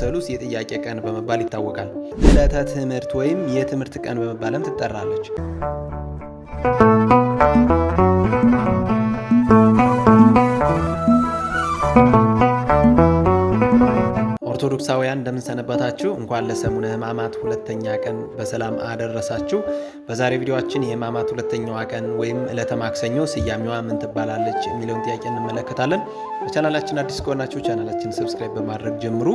ሰሉስ የጥያቄ ቀን በመባል ይታወቃል። ዕለተ ትምህርት ወይም የትምህርት ቀን በመባልም ትጠራለች። ኦርቶዶክሳውያን እንደምን ሰነበታችሁ? እንኳን ለሰሙነ ሕማማት ሁለተኛ ቀን በሰላም አደረሳችሁ። በዛሬ ቪዲዮአችን የሕማማት ሁለተኛዋ ቀን ወይም ዕለተ ማክሰኞ ስያሜዋ ምን ትባላለች የሚለውን ጥያቄ እንመለከታለን። በቻናላችን አዲስ ከሆናችሁ ቻናላችን ሰብስክራይብ በማድረግ ጀምሩ።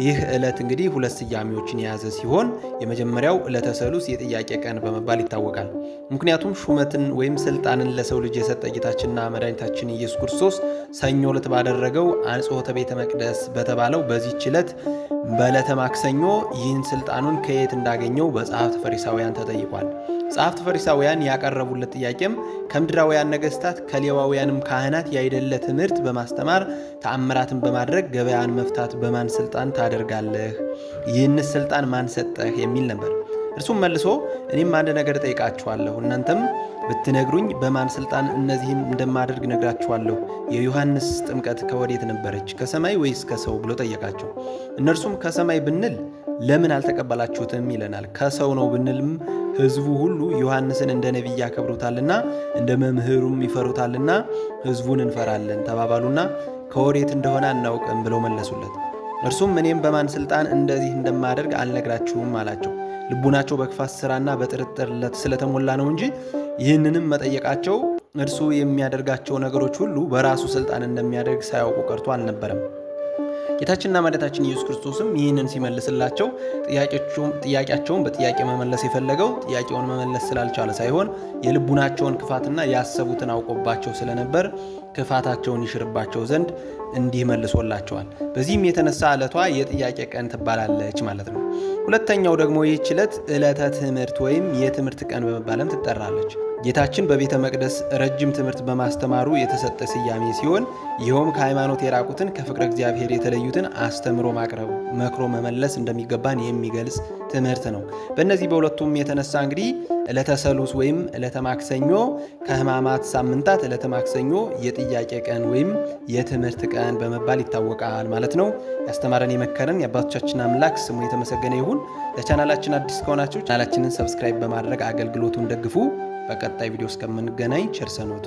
ይህ ዕለት እንግዲህ ሁለት ስያሜዎችን የያዘ ሲሆን የመጀመሪያው ዕለተ ሰሉስ የጥያቄ ቀን በመባል ይታወቃል። ምክንያቱም ሹመትን ወይም ስልጣንን ለሰው ልጅ የሰጠ ጌታችንና መድኃኒታችን ኢየሱስ ክርስቶስ ሰኞ ዕለት ባደረገው አንጽሖተ ቤተ መቅደስ በተባለው በዚህች ዕለት በዕለተ ማክሰኞ ይህን ስልጣኑን ከየት እንዳገኘው በጸሐፍት ፈሪሳውያን ተጠይቋል። ጸሐፍት ፈሪሳውያን ያቀረቡለት ጥያቄም ከምድራውያን ነገሥታት ከሌዋውያንም ካህናት ያይደለ ትምህርት በማስተማር ተአምራትን በማድረግ ገበያን መፍታት በማን ስልጣን ታደርጋለህ? ይህንስ ስልጣን ማን ሰጠህ? የሚል ነበር። እርሱም መልሶ እኔም አንድ ነገር ጠይቃችኋለሁ፣ እናንተም ብትነግሩኝ በማን ስልጣን እነዚህን እንደማደርግ ነግራችኋለሁ። የዮሐንስ ጥምቀት ከወዴት ነበረች? ከሰማይ ወይስ ከሰው ብሎ ጠየቃቸው። እነርሱም ከሰማይ ብንል ለምን አልተቀበላችሁትም ይለናል። ከሰው ነው ብንልም ሕዝቡ ሁሉ ዮሐንስን እንደ ነቢይ ያከብሩታልና እንደ መምህሩም ይፈሩታልና ሕዝቡን እንፈራለን ተባባሉና ከወዴት እንደሆነ አናውቅም ብለው መለሱለት። እርሱም እኔም በማን ስልጣን እንደዚህ እንደማደርግ አልነግራችሁም አላቸው። ልቡናቸው በክፋት ሥራና በጥርጥር ስለተሞላ ነው እንጂ ይህንንም መጠየቃቸው እርሱ የሚያደርጋቸው ነገሮች ሁሉ በራሱ ስልጣን እንደሚያደርግ ሳያውቁ ቀርቶ አልነበረም። ጌታችንና መድኃኒታችን ኢየሱስ ክርስቶስም ይህንን ሲመልስላቸው ጥያቄያቸውን በጥያቄ መመለስ የፈለገው ጥያቄውን መመለስ ስላልቻለ ሳይሆን የልቡናቸውን ክፋትና ያሰቡትን አውቆባቸው ስለነበር ክፋታቸውን ይሽርባቸው ዘንድ እንዲህ መልሶላቸዋል። በዚህም የተነሳ ዕለቷ የጥያቄ ቀን ትባላለች ማለት ነው። ሁለተኛው ደግሞ ይህች ዕለት ዕለተ ትምህርት ወይም የትምህርት ቀን በመባልም ትጠራለች። ጌታችን በቤተ መቅደስ ረጅም ትምህርት በማስተማሩ የተሰጠ ስያሜ ሲሆን ይኸውም ከሃይማኖት የራቁትን ከፍቅረ እግዚአብሔር የተለዩትን አስተምሮ ማቅረብ፣ መክሮ መመለስ እንደሚገባን የሚገልጽ ትምህርት ነው። በእነዚህ በሁለቱም የተነሳ እንግዲህ ዕለተ ሰሉስ ወይም ዕለተ ማክሰኞ ከሕማማት ሳምንታት ዕለተ ማክሰኞ የጥያቄ ቀን ወይም የትምህርት ቀን በመባል ይታወቃል ማለት ነው። ያስተማረን የመከረን የአባቶቻችን አምላክ ስሙ የተመሰገነ ይሁን። ለቻናላችን አዲስ ከሆናችሁ ቻናላችንን ሰብስክራይብ በማድረግ አገልግሎቱን ደግፉ። በቀጣይ ቪዲዮ እስከምንገናኝ ቸር ሰንብቱ።